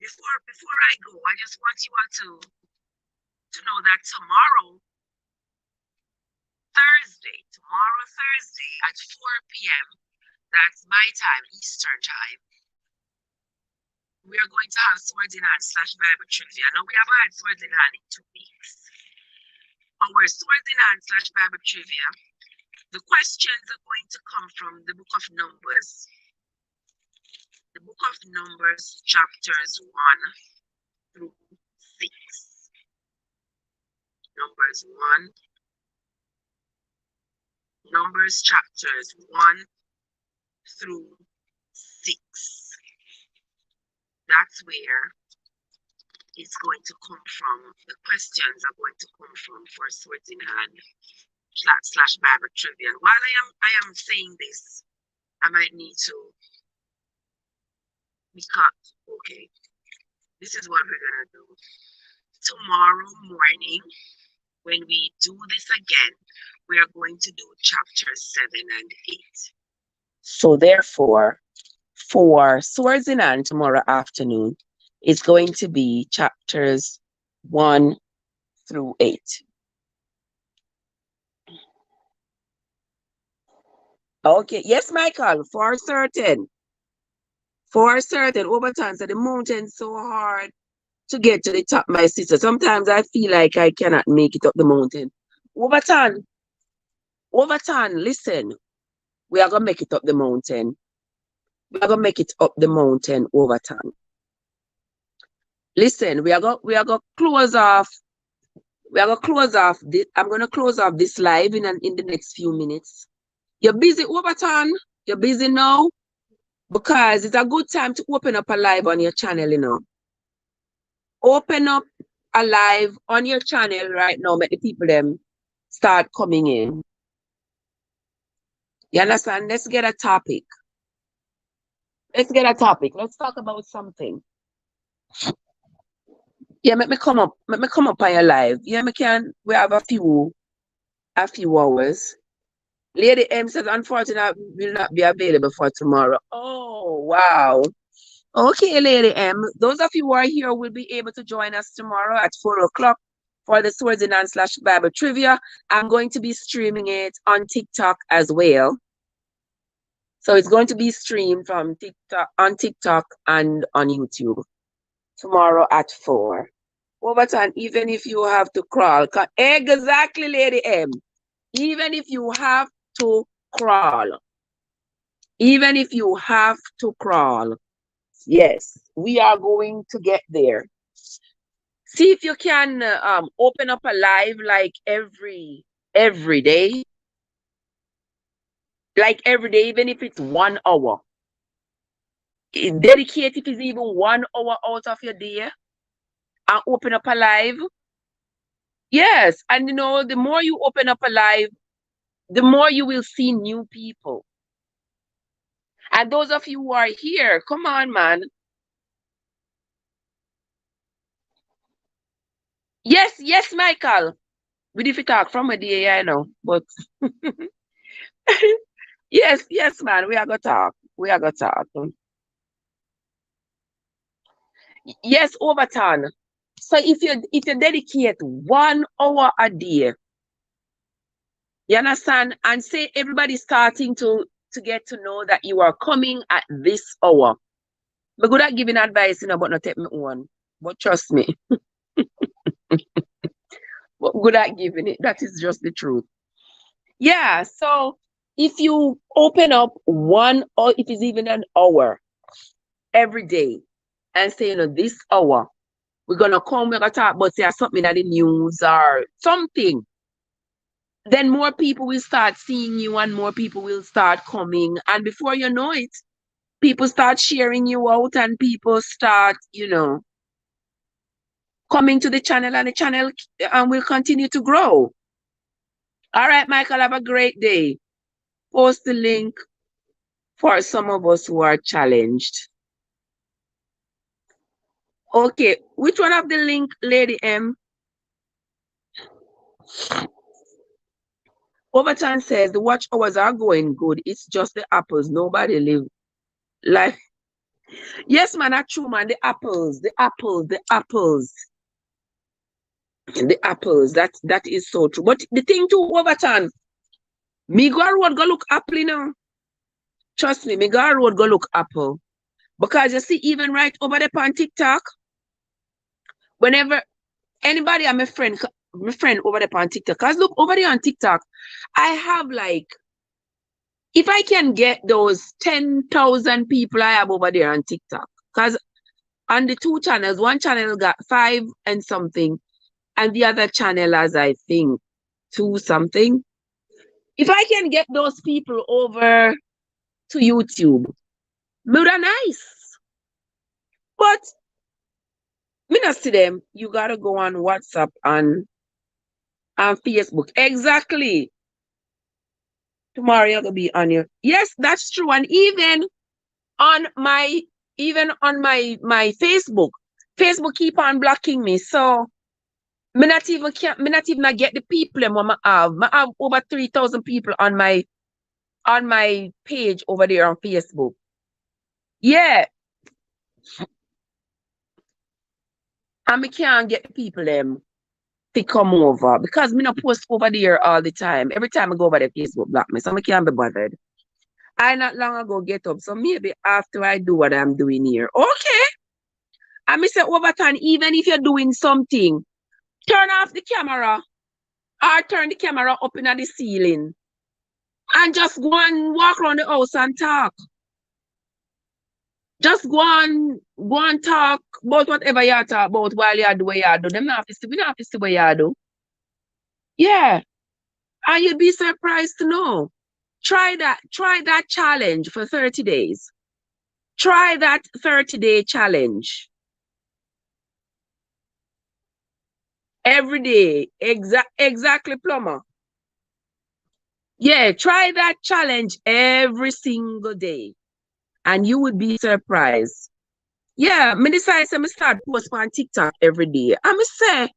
before I go, I just want you all to know that tomorrow Thursday at 4 p.m. That's my time, Eastern time. We are going to have Swords in Hand / Bible Trivia. Now we have had Swords in Hand in 2 weeks. Our Swords in Hand / Bible Trivia. The questions are going to come from the book of Numbers. The book of Numbers, chapters 1 through 6. Numbers chapters 1 through 6. That's where it's going to come from. The questions are going to come from for Swords in Hand / Bible Trivia. While I am saying this, I might need to be cut. Okay. This is what we're gonna do. Tomorrow morning, when we do this again, we are going to do chapters 7 and 8. So therefore, for Swords in Hand tomorrow afternoon, it's going to be chapters 1 through 8. Okay, yes, Michael, for certain. For certain, Overton said the mountain's so hard to get to the top, my sister. Sometimes I feel like I cannot make it up the mountain. Overton, listen. We are gonna make it up the mountain. We are gonna make it up the mountain, Overton. Listen, we are gonna close off. We are gonna close off this. I'm gonna close off this live in the next few minutes. You're busy, Overton. You're busy now because it's a good time to open up a live on your channel. Open up a live on your channel right now. Make the people them start coming in. You understand? Let's get a topic. Let's talk about something. Yeah, make me come up on your live. Yeah, we have a few hours. Lady M says, unfortunately, will not be available for tomorrow. Oh, wow. Okay, Lady M. Those of you who are here will be able to join us tomorrow at 4 o'clock for the Swords in Hand / Bible Trivia. I'm going to be streaming it on TikTok as well. So it's going to be streamed from TikTok and on YouTube tomorrow at 4. Overtime, even if you have to crawl. Exactly, Lady M. Even if you have to crawl. Even if you have to crawl. Yes, we are going to get there. See if you can open up a live like every day. Like every day, even if it's 1 hour. Dedicate if it's even 1 hour out of your day and open up a live. Yes, and the more you open up a live, the more you will see new people. And those of you who are here, come on, man. Yes, Michael. We need to talk from a day, I know, but yes, man, we are gonna talk. Yes, Overton. So if you dedicate 1 hour a day, you understand, and say everybody's starting to get to know that you are coming at this hour. But good at giving advice, but not take me one. But trust me. But good at giving it. That is just the truth. Yeah, so if you open up 1 or it is even an hour every day and say, this hour, we're gonna talk about say something that the news or something. Then more people will start seeing you and more people will start coming. And before you know it, people start sharing you out and people start, coming to the channel and the channel will continue to grow. All right, Michael, have a great day. Post the link for some of us who are challenged. Okay, which one of the link, Lady M? Overton says the watch hours are going good. It's just the apples. Nobody live life. Yes, man, that's true, man. The apples, the apples, the apples, the apples. That is so true. But the thing too, Overton, me go road go look apple, you know. Trust me, me go road go look apple. Because you see, even right over there on TikTok, whenever anybody I'm my friend over there on TikTok, because look over there on TikTok, I have like, if I can get those 10,000 people I have over there on TikTok, because on the two channels, one channel got five and something, and the other channel has, I think, two something. If I can get those people over to YouTube, me would nice. But me not see them. You gotta go on WhatsApp and Facebook. Exactly. Tomorrow you're gonna be on your, yes, that's true. And on my even on my Facebook, Facebook keep on blocking me. So me not even get the people them what I have. I have over 3,000 people on my page over there on Facebook. Yeah. And me can't get the people them to come over because me not post over there all the time. Every time I go over there, Facebook block me. So I can't be bothered. I not long ago get up. So maybe after I do what I'm doing here. Okay. And me say Overton, even if you're doing something, turn off the camera or turn the camera up in the ceiling and just go and walk around the house and talk. Just go and talk about whatever you talk about while you do what you do. Them not have to see, we not have to see what you do. Yeah. And you'd be surprised to know. Try that challenge for 30 days. Try that 30-day challenge. Every day. Exactly, plumber. Yeah, try that challenge every single day. And you would be surprised. Yeah, me decide say me start post on TikTok every day. And me say,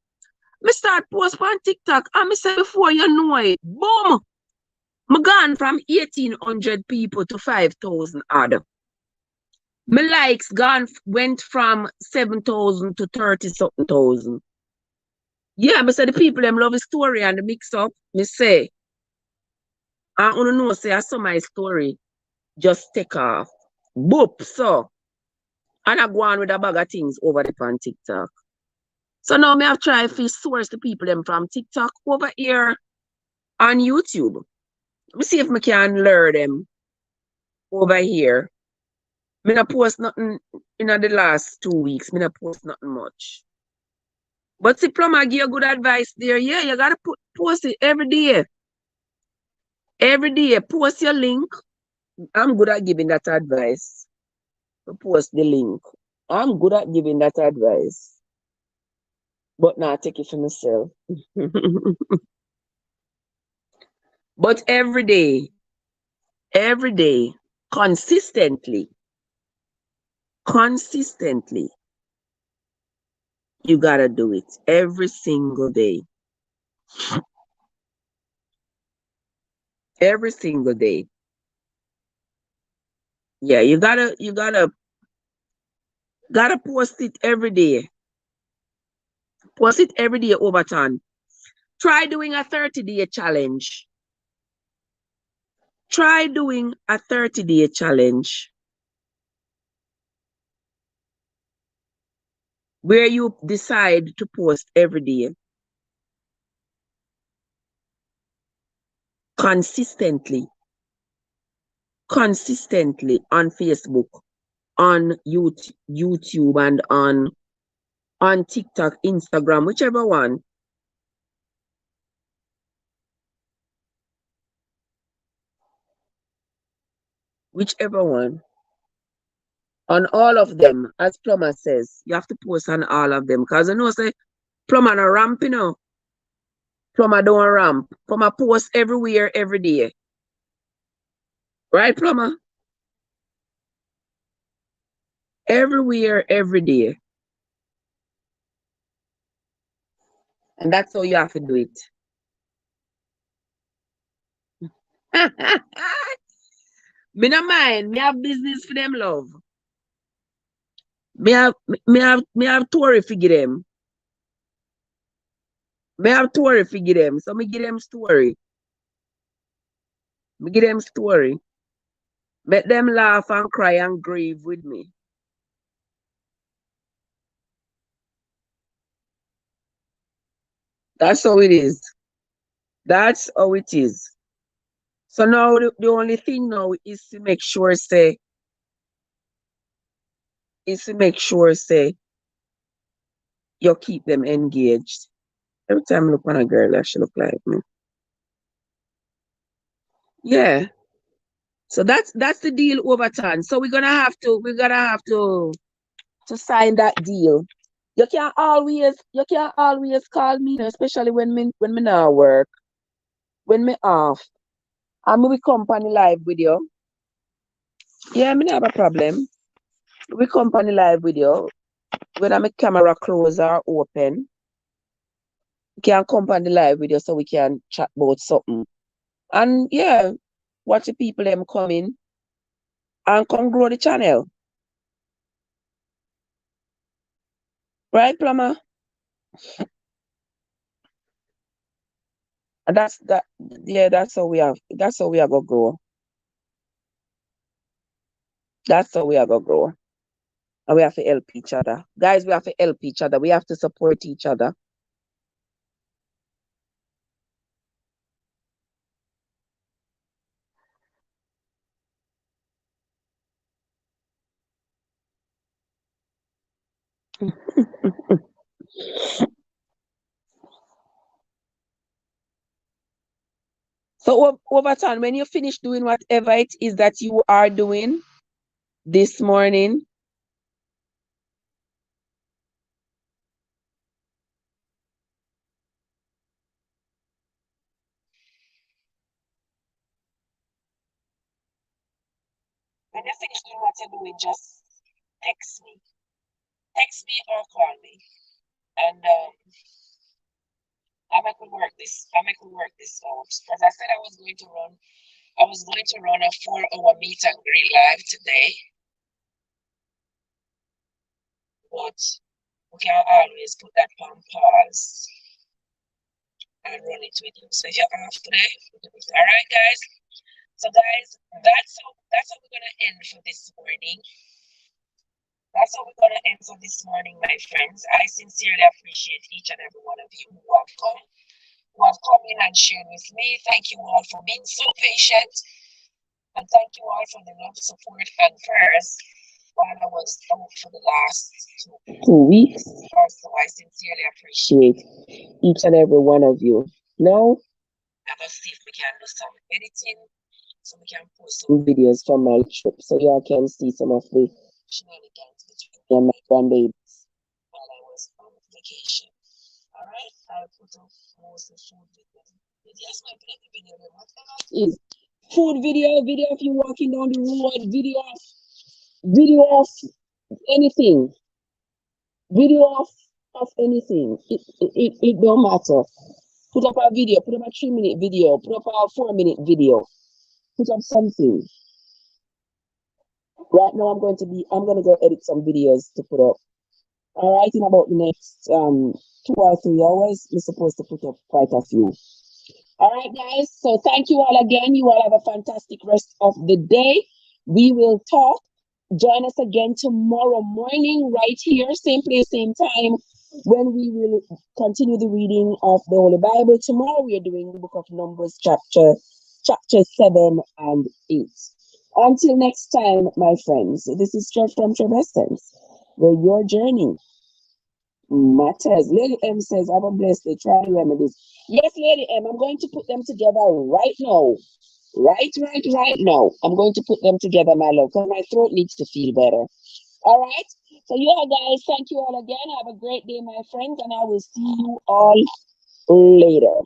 me start post on TikTok. And me say before you know it, boom, me gone from 1,800 people to 5,000 odd. My likes gone went from 7,000 to 30 something thousand. Yeah, me say the people them love the story and the mix up. Me say, I don't know say I saw my story just take off. Boop, so. And I go on with a bag of things over there on TikTok. So now me have tried to source the people them from TikTok over here on YouTube. Me see if me can lure them over here. Me not post nothing in the last 2 weeks. Me not post nothing much. But see, Plumber give you good advice there. Yeah, you gotta post it every day. Every day, post your link. I'm good at giving that advice. Post the link. I'm good at giving that advice. But now I take it for myself. But every day, consistently, you gotta do it every single day. Every single day. Yeah, you gotta post it every day. Post it every day over time. Try doing a 30-day challenge. Try doing a 30-day challenge where you decide to post every day consistently, on Facebook, on YouTube, and on TikTok, Instagram, whichever one. Whichever one. On all of them, as Plumber says, you have to post on all of them. Because you know, say, Plumber no ramp, you know. Plumber don't ramp. Plumber post everywhere, every day. Right, Plumber? Everywhere, every day. And that's how you have to do it. Me no mind. Me have business for them, love. Me have Tory figure them. Me have Tory figure them. So me give them story. Me give them story. Make them laugh and cry and grieve with me. That's how it is. That's how it is. So now the only thing now is to make sure say you keep them engaged. Every time I look on a girl, she look like me. Yeah. So that's the deal, Overton. So we're gonna have to sign that deal. You can't always call me, especially when me not work, when me off. I'm we company live with you. Yeah, me not have a problem. We company live with you. Whether my camera closed or open, we can company live with you so we can chat about something. And yeah, watch the people them coming and come grow the channel. Right, Plumber? And that's that yeah, that's how we are gonna grow. That's how we are gonna grow. And we have to help each other. Guys, we have to help each other. We have to support each other. So over time, when you finish doing whatever it is that you are doing this morning, when you finish doing what you're doing, just text me. Text me or call me. And I make it work this out. As I said I was going to run a 4 hour meet and greet live today, but we can always put that on pause and run it with you. So if you're off today, all right, guys. So guys, that's how we're gonna end for this morning. That's how we're gonna end for this morning, my friends. I sincerely appreciate each and every one of you who have come in and shared with me. Thank you all for being so patient, and thank you all for the love, support, and prayers while I was out for the last 2 weeks. So I sincerely appreciate each and every one of you. Now, let us see if we can do some editing so we can post some videos from my trip so y'all can see some of the shenanigans between me and my grandbabies while I was on vacation. Alright, I'll put up most of food videos. Yes, my plenty video, whatever it is. Food video of you walking down the road, video of anything, video of anything. It don't matter. Put up a video, put up a 3 minute video, put up a 4 minute video, put up something. Right now I'm gonna go edit some videos to put up. All right, in about the next 2 or 3 hours, we're supposed to put up quite a few. All right, guys. So thank you all again. You all have a fantastic rest of the day. We will talk. Join us again tomorrow morning, right here, same place, same time, when we will continue the reading of the Holy Bible. Tomorrow we are doing the book of Numbers, chapter 7 and 8. Until next time, my friends, this is Church from Essence, where your journey matters. Lady M says, have a blessed day. Try the remedies. Yes, Lady M, I'm going to put them together right now. Right now. I'm going to put them together, my love, because my throat needs to feel better. All right. So, yeah, guys, thank you all again. Have a great day, my friends, and I will see you all later.